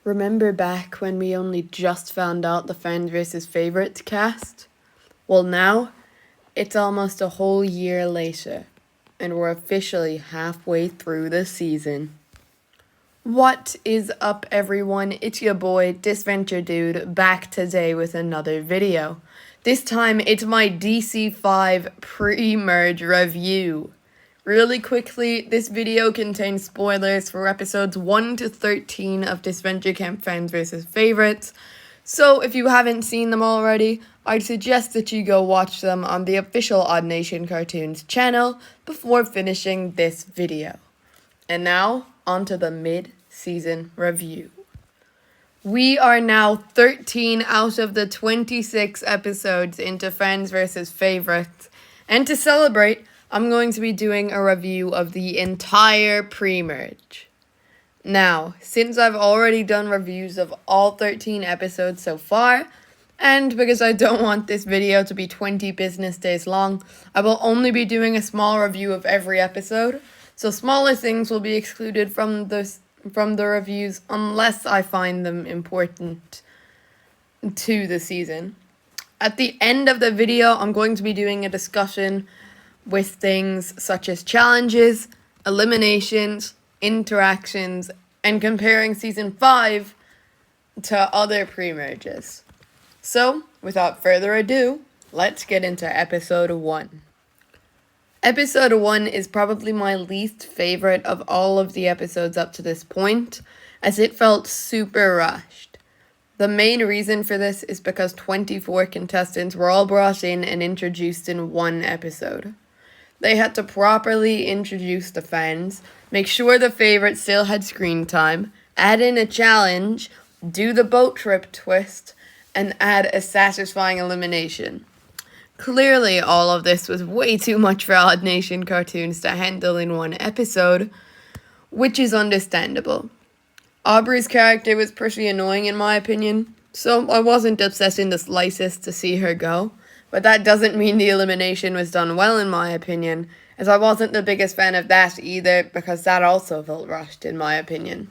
Remember back when we only just found out the Fans vs. Favorites cast? Well, now it's almost a whole year later, and we're officially halfway through the season. What is up, everyone? It's your boy, Disventure Dude, back today with another video. This time, it's my DC5 pre-merge review. Really quickly, this video contains spoilers for episodes 1 to 13 of Disventure Camp Fans vs. Favorites, so if you haven't seen them already, I'd suggest that you go watch them on the official Odd Nation Cartoons channel before finishing this video. And now, onto the mid-season review. We are now 13 out of the 26 episodes into Fans vs. Favorites, and to celebrate, I'm going to be doing a review of the entire pre-merge. Now, since I've already done reviews of all 13 episodes so far, and because I don't want this video to be 20 business days long, I will only be doing a small review of every episode, so smaller things will be excluded from the reviews unless I find them important to the season. At the end of the video, I'm going to be doing a discussion with things such as challenges, eliminations, interactions, and comparing Season 5 to other pre-merges. So, without further ado, let's get into Episode 1. Episode 1 is probably my least favorite of all of the episodes up to this point, as it felt super rushed. The main reason for this is because 24 contestants were all brought in and introduced in one episode. They had to properly introduce the fans, make sure the favorites still had screen time, add in a challenge, do the boat trip twist, and add a satisfying elimination. Clearly, all of this was way too much for Odd Nation cartoons to handle in one episode, which is understandable. Aubrey's character was pretty annoying in my opinion, so I wasn't upset in the slightest to see her go. But that doesn't mean the elimination was done well in my opinion, as I wasn't the biggest fan of that either, because that also felt rushed in my opinion.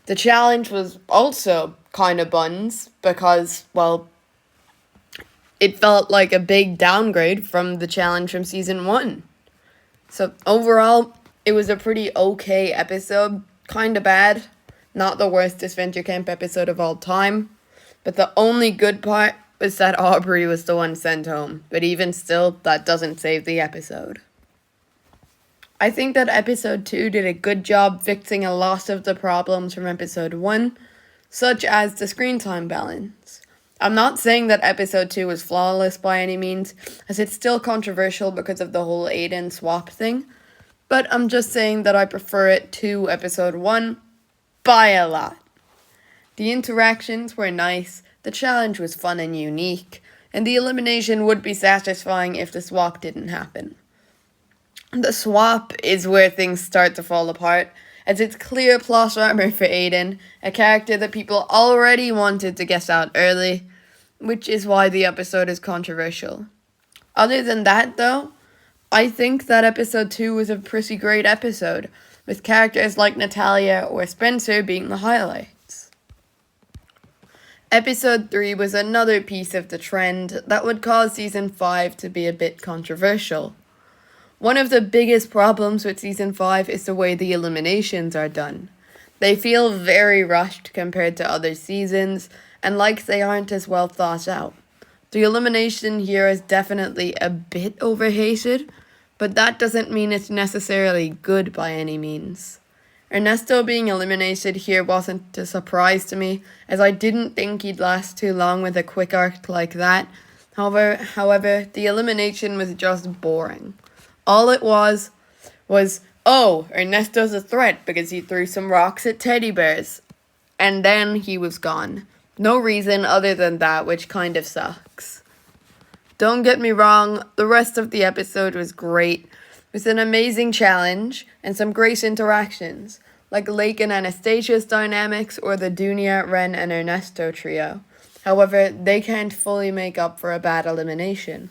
The challenge was also kind of buns, because, well, it felt like a big downgrade from the challenge from Season 1. So overall, it was a pretty okay episode, kind of bad, not the worst Disventure Camp episode of all time, but the only good part was that Aubrey was the one sent home, but even still, that doesn't save the episode. I think that episode 2 did a good job fixing a lot of the problems from episode 1, such as the screen time balance. I'm not saying that episode 2 was flawless by any means, as it's still controversial because of the whole Aiden swap thing, but I'm just saying that I prefer it to episode 1 by a lot. The interactions were nice, the challenge was fun and unique, and the elimination would be satisfying if the swap didn't happen. The swap is where things start to fall apart, as it's clear plot armor for Aiden, a character that people already wanted to get out early, which is why the episode is controversial. Other than that, though, I think that episode 2 was a pretty great episode, with characters like Natalia or Spencer being the highlights. Episode 3 was another piece of the trend that would cause Season 5 to be a bit controversial. One of the biggest problems with Season 5 is the way the eliminations are done. They feel very rushed compared to other seasons, and like they aren't as well thought out. The elimination here is definitely a bit overhated, but that doesn't mean it's necessarily good by any means. Ernesto being eliminated here wasn't a surprise to me, as I didn't think he'd last too long with a quick arc like that. However, the elimination was just boring. All it was, oh, Ernesto's a threat because he threw some rocks at teddy bears. And then he was gone. No reason other than that, which kind of sucks. Don't get me wrong, the rest of the episode was great, with an amazing challenge and some great interactions, like Lake and Anastasia's dynamics or the Dunia, Ren, and Ernesto trio. However, they can't fully make up for a bad elimination.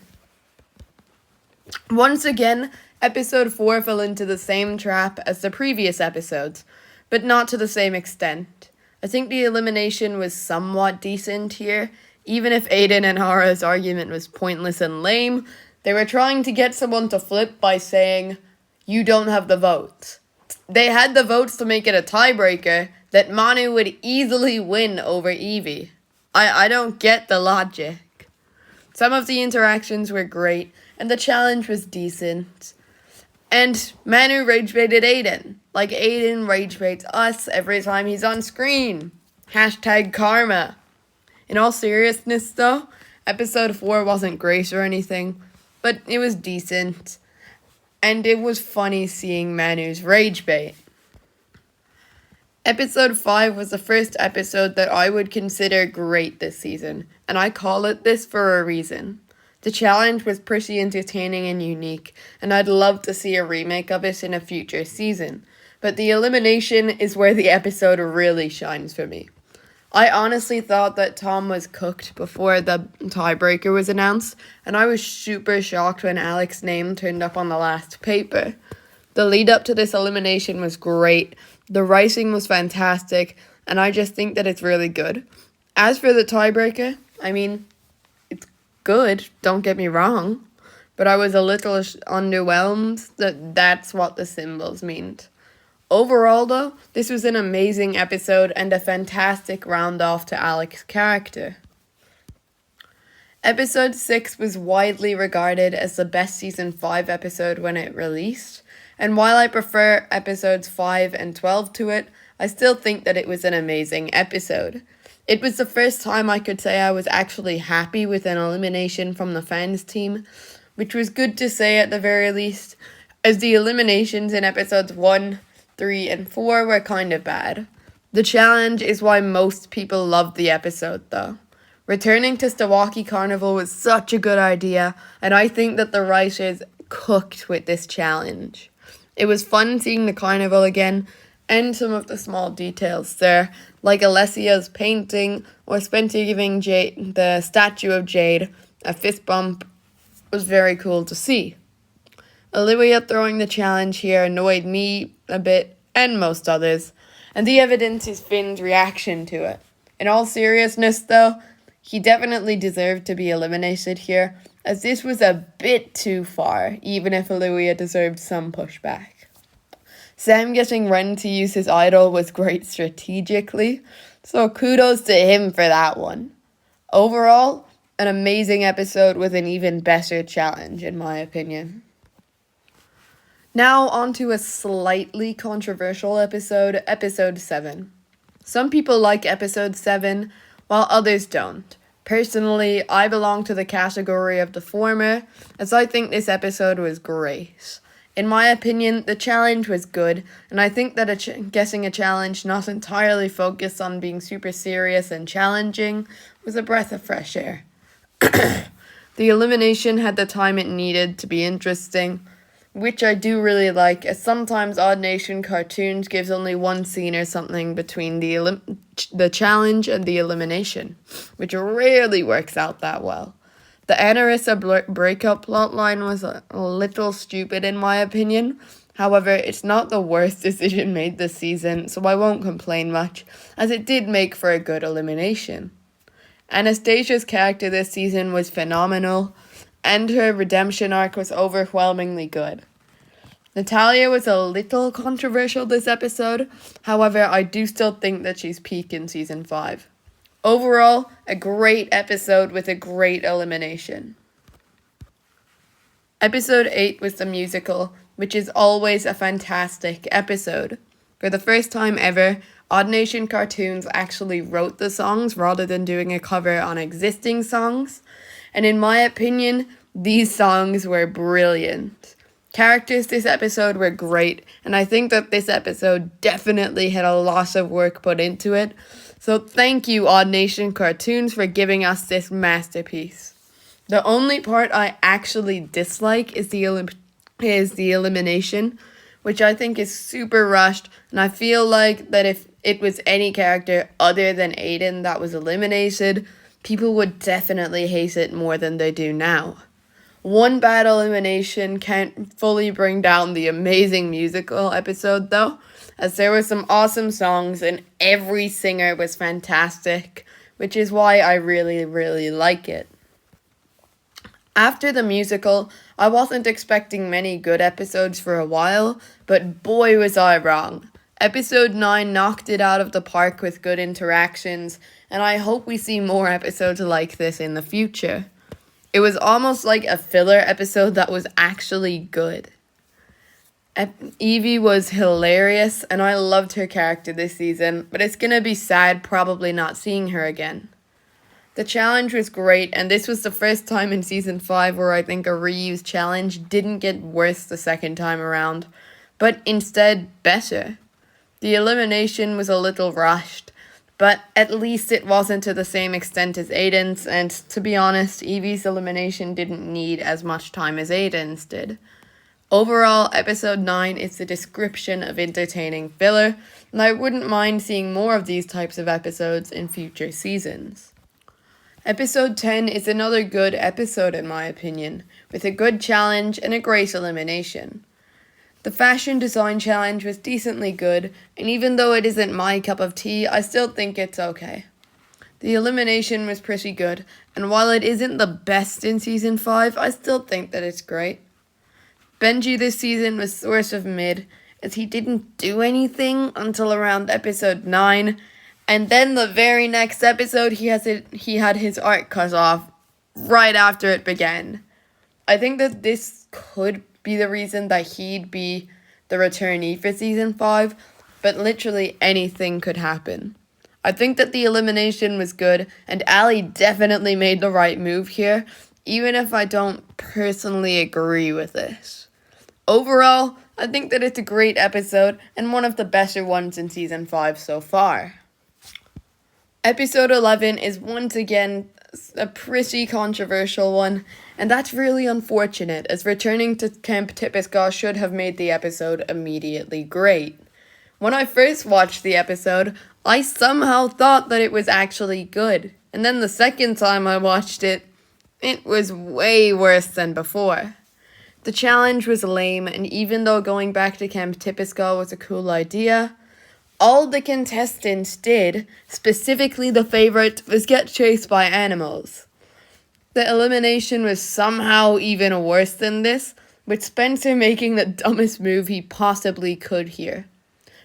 Once again, episode 4 fell into the same trap as the previous episodes, but not to the same extent. I think the elimination was somewhat decent here. Even if Aiden and Hara's argument was pointless and lame, they were trying to get someone to flip by saying, "You don't have the votes." They had the votes to make it a tiebreaker that Manu would easily win over Evie. I don't get the logic. Some of the interactions were great, and the challenge was decent. And Manu rage-baited Aiden, like Aiden rage-baits us every time he's on screen. #karma. In all seriousness though, episode 4 wasn't great or anything, but it was decent. And it was funny seeing Manu's rage bait. Episode 5 was the first episode that I would consider great this season, and I call it this for a reason. The challenge was pretty entertaining and unique, and I'd love to see a remake of it in a future season. But the elimination is where the episode really shines for me. I honestly thought that Tom was cooked before the tiebreaker was announced, and I was super shocked when Alex's name turned up on the last paper. The lead up to this elimination was great, the writing was fantastic, and I just think that it's really good. As for the tiebreaker, I mean, it's good, don't get me wrong, but I was a little underwhelmed that that's what the symbols meant. Overall, though, this was an amazing episode and a fantastic round-off to Alex's character. Episode 6 was widely regarded as the best Season 5 episode when it released, and while I prefer episodes 5 and 12 to it, I still think that it was an amazing episode. It was the first time I could say I was actually happy with an elimination from the fans team, which was good to say at the very least, as the eliminations in episodes 1, 3, and 4 were kind of bad. The challenge is why most people loved the episode though. Returning to Stawaki Carnival was such a good idea, and I think that the writers cooked with this challenge. It was fun seeing the carnival again, and some of the small details there, like Alessia's painting, or Spencer giving Jade, the statue of Jade, a fist bump, was very cool to see. Olivia throwing the challenge here annoyed me a bit, and most others, and the evidence is Finn's reaction to it. In all seriousness though, he definitely deserved to be eliminated here, as this was a bit too far, even if Olivia deserved some pushback. Sam getting Ren to use his idol was great strategically, so kudos to him for that one. Overall, an amazing episode with an even better challenge, in my opinion. Now onto a slightly controversial episode, episode 7. Some people like episode 7, while others don't. Personally, I belong to the category of the former, as I think this episode was great. In my opinion, the challenge was good, and I think that guessing a challenge not entirely focused on being super serious and challenging was a breath of fresh air. The elimination had the time it needed to be interesting, which I do really like, as sometimes Odd Nation cartoons gives only one scene or something between the challenge and the elimination, which rarely works out that well. The Anarissa breakup plotline was a little stupid in my opinion. However, it's not the worst decision made this season, so I won't complain much, as it did make for a good elimination. Anastasia's character this season was phenomenal, and her redemption arc was overwhelmingly good. Natalia was a little controversial this episode, however, I do still think that she's peak in Season 5. Overall, a great episode with a great elimination. Episode 8 was the musical, which is always a fantastic episode. For the first time ever, Odd Nation Cartoons actually wrote the songs rather than doing a cover on existing songs, and in my opinion, these songs were brilliant. Characters this episode were great, and I think that this episode definitely had a lot of work put into it, so thank you Odd Nation Cartoons for giving us this masterpiece. The only part I actually dislike is the elimination, which I think is super rushed, and I feel like that if it was any character other than Aiden that was eliminated, people would definitely hate it more than they do now. One bad elimination can't fully bring down the amazing musical episode though, as there were some awesome songs and every singer was fantastic, which is why I really, really like it. After the musical, I wasn't expecting many good episodes for a while, but boy was I wrong. Episode 9 knocked it out of the park with good interactions, and I hope we see more episodes like this in the future. It was almost like a filler episode that was actually good. Evie was hilarious, and I loved her character this season, but it's gonna be sad probably not seeing her again. The challenge was great, and this was the first time in Season 5 where I think a reuse challenge didn't get worse the second time around, but instead better. The elimination was a little rushed, but at least it wasn't to the same extent as Aiden's, and to be honest, Evie's elimination didn't need as much time as Aiden's did. Overall, episode 9 is the description of entertaining filler, and I wouldn't mind seeing more of these types of episodes in future seasons. Episode 10 is another good episode in my opinion, with a good challenge and a great elimination. The fashion design challenge was decently good, and even though it isn't my cup of tea, I still think it's okay. The elimination was pretty good, and while it isn't the best in Season 5, I still think that it's great. Benji this season was sort of mid, as he didn't do anything until around episode 9, and then the very next episode he had his arc cut off right after it began. I think that this could be the reason that he'd be the returnee for Season 5, but literally anything could happen. I think that the elimination was good, and Ali definitely made the right move here, even if I don't personally agree with it. Overall, I think that it's a great episode, and one of the better ones in Season 5 so far. Episode 11 is once again a pretty controversial one, and that's really unfortunate, as returning to Camp Tipiska should have made the episode immediately great. When I first watched the episode, I somehow thought that it was actually good, and then the second time I watched it, it was way worse than before. The challenge was lame, and even though going back to Camp Tipiska was a cool idea, all the contestants did, specifically the favorite, was get chased by animals. The elimination was somehow even worse than this, with Spencer making the dumbest move he possibly could here.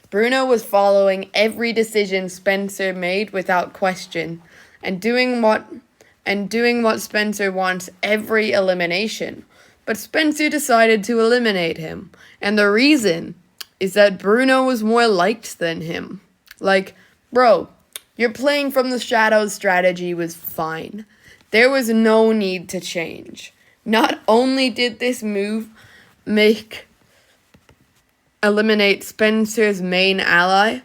Bruno was following every decision Spencer made without question, and doing what Spencer wants every elimination. But Spencer decided to eliminate him, and the reason is that Bruno was more liked than him. Like, bro, your playing from the shadows strategy was fine. There was no need to change. Not only did this move eliminate Spencer's main ally,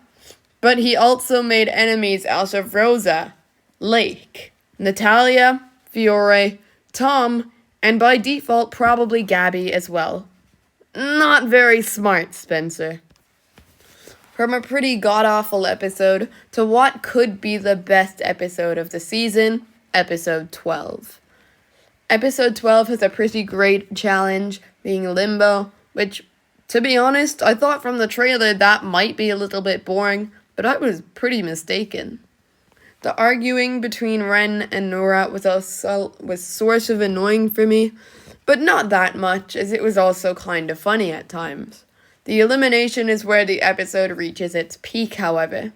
but he also made enemies out of Rosa, Lake, Natalia, Fiore, Tom, and by default probably Gabby as well. Not very smart, Spencer. From a pretty god-awful episode to what could be the best episode of the season, episode 12. Episode 12 has a pretty great challenge, being Limbo, which, to be honest, I thought from the trailer that might be a little bit boring, but I was pretty mistaken. The arguing between Ren and Nora was sort of annoying for me, but not that much, as it was also kind of funny at times. The elimination is where the episode reaches its peak, however.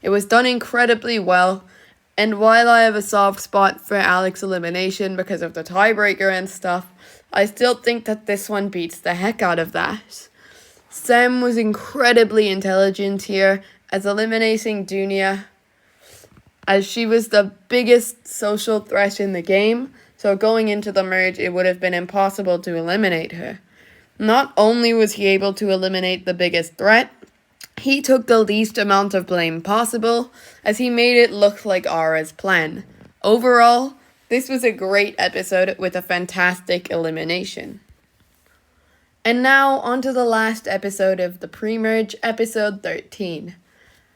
It was done incredibly well, and while I have a soft spot for Alex's elimination because of the tiebreaker and stuff, I still think that this one beats the heck out of that. Sam was incredibly intelligent here, as eliminating Dunia, as she was the biggest social threat in the game, so going into the merge it would have been impossible to eliminate her. Not only was he able to eliminate the biggest threat, he took the least amount of blame possible, as he made it look like Aura's plan. Overall, this was a great episode with a fantastic elimination. And now, onto the last episode of the pre-merge, episode 13.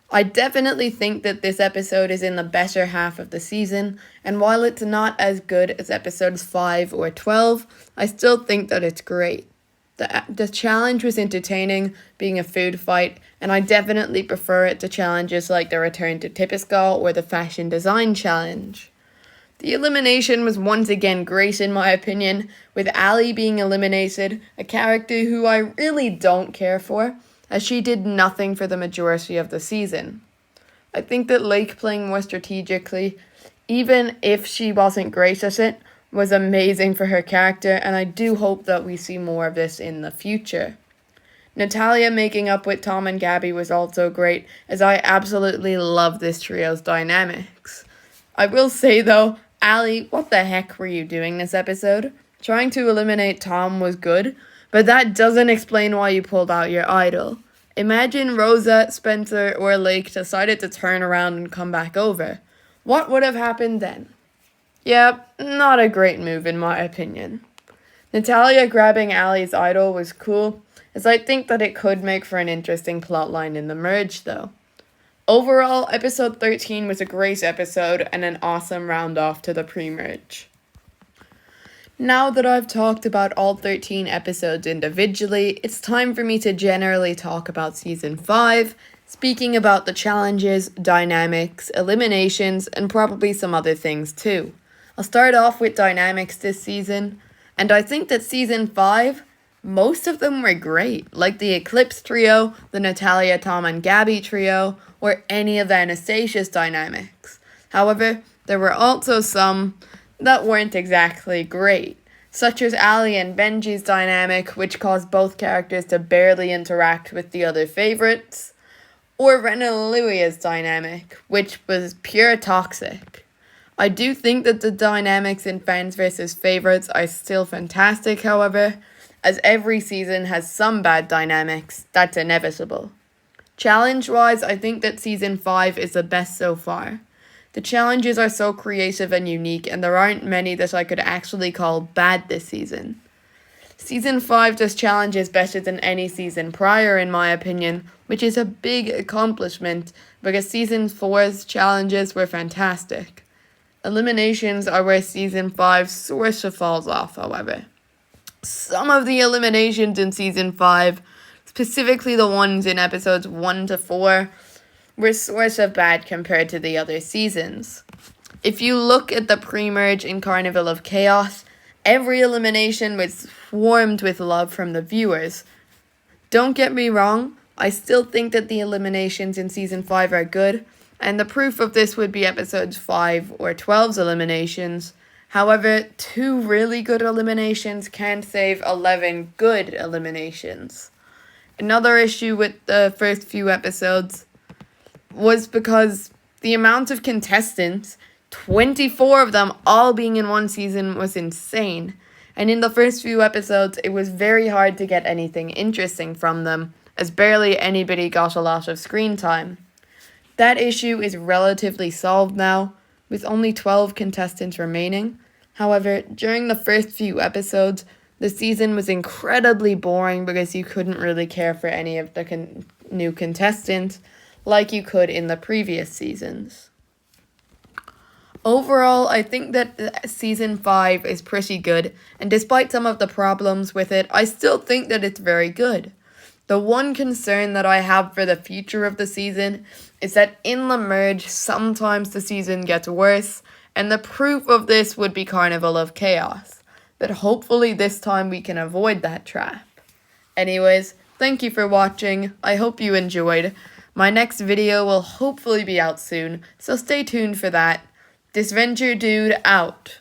I definitely think that this episode is in the better half of the season, and while it's not as good as episodes 5 or 12, I still think that it's great. The challenge was entertaining, being a food fight, and I definitely prefer it to challenges like the Return to Tipiskal or the Fashion Design Challenge. The elimination was once again great in my opinion, with Ali being eliminated, a character who I really don't care for, as she did nothing for the majority of the season. I think that Lake playing more strategically, even if she wasn't great at it, was amazing for her character, and I do hope that we see more of this in the future. Natalia making up with Tom and Gabby was also great, as I absolutely love this trio's dynamics. I will say though, Ali, what the heck were you doing this episode? Trying to eliminate Tom was good, but that doesn't explain why you pulled out your idol. Imagine Rosa, Spencer, or Lake decided to turn around and come back over. What would have happened then? Yep, not a great move in my opinion. Natalia grabbing Ali's idol was cool, as I think that it could make for an interesting plotline in the merge though. Overall, episode 13 was a great episode and an awesome round off to the pre-merge. Now that I've talked about all 13 episodes individually, it's time for me to generally talk about Season 5, speaking about the challenges, dynamics, eliminations, and probably some other things too. I'll start off with dynamics this season, and I think that Season 5, most of them were great, like the Eclipse trio, the Natalia, Tom, and Gabby trio, or any of Anastasia's dynamics. However, there were also some that weren't exactly great, such as Ali and Benji's dynamic, which caused both characters to barely interact with the other favorites, or Ren and Olivia's dynamic, which was pure toxic. I do think that the dynamics in Fans vs. Favorites are still fantastic, however, as every season has some bad dynamics, that's inevitable. Challenge-wise, I think that Season 5 is the best so far. The challenges are so creative and unique, and there aren't many that I could actually call bad this season. Season 5 does challenges better than any season prior in my opinion, which is a big accomplishment because Season 4's challenges were fantastic. Eliminations are where Season 5 sort of falls off, however. Some of the eliminations in Season 5, specifically the ones in episodes 1 to 4, were sort of bad compared to the other seasons. If you look at the pre-merge in Carnival of Chaos, every elimination was swarmed with love from the viewers. Don't get me wrong, I still think that the eliminations in Season 5 are good, and the proof of this would be episodes 5 or 12's eliminations. However, 2 really good eliminations can't save 11 good eliminations. Another issue with the first few episodes was because the amount of contestants, 24 of them all being in one season, was insane. And in the first few episodes, it was very hard to get anything interesting from them, as barely anybody got a lot of screen time. That issue is relatively solved now, with only 12 contestants remaining. However, during the first few episodes, the season was incredibly boring because you couldn't really care for any of the new contestants like you could in the previous seasons. Overall, I think that Season 5 is pretty good, and despite some of the problems with it, I still think that it's very good. The one concern that I have for the future of the season is that in the merge, sometimes the season gets worse, and the proof of this would be Carnival of Chaos. But hopefully this time we can avoid that trap. Anyways, thank you for watching. I hope you enjoyed. My next video will hopefully be out soon, so stay tuned for that. Disventure Dude out.